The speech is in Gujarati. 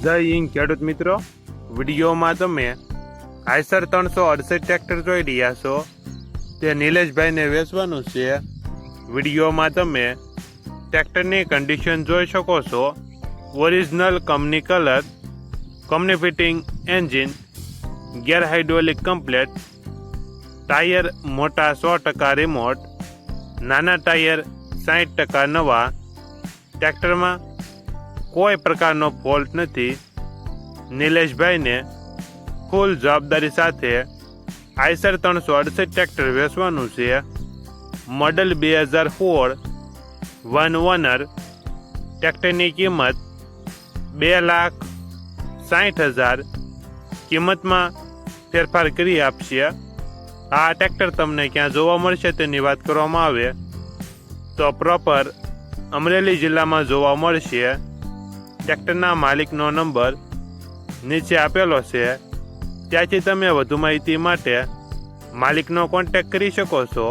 જય હિન્દ ખેડૂત મિત્રો, વિડીયોમાં તમે આઈસર 368 ટ્રેક્ટર જોઈ રહ્યા છો. તે નિલેશભાઈને વેચવાનું છે. વિડીયોમાં તમે ટ્રેક્ટરની કન્ડિશન જોઈ શકો છો. Original company colour, company fitting engine, gear hydraulic complete, tyre મોટા 100% રિમોટ, નાના ટાયર 60% નવા. ટ્રેક્ટરમાં કોઈ પ્રકારનો ફોલ્ટ નથી. નિલેશભાઈને ફૂલ જવાબદારી સાથે આઈસર 368 ટ્રેક્ટર વેચવાનું છે. Model 2004, 1 owner. ટ્રેક્ટરની કિંમત 2,60,000. કિંમતમાં ફેરફાર કરી આપશે. આ ટ્રેક્ટર તમને ક્યાં જોવા મળશે તેની વાત કરવામાં આવે તો પ્રોપર અમરેલી જિલ્લામાં જોવા મળશે. ટ્રેક્ટરના માલિકનો નંબર નીચે આપેલો છે. ત્યાંથી તમે વધુ માહિતી માટે માલિકનો કોન્ટેક્ટ કરી શકો છો.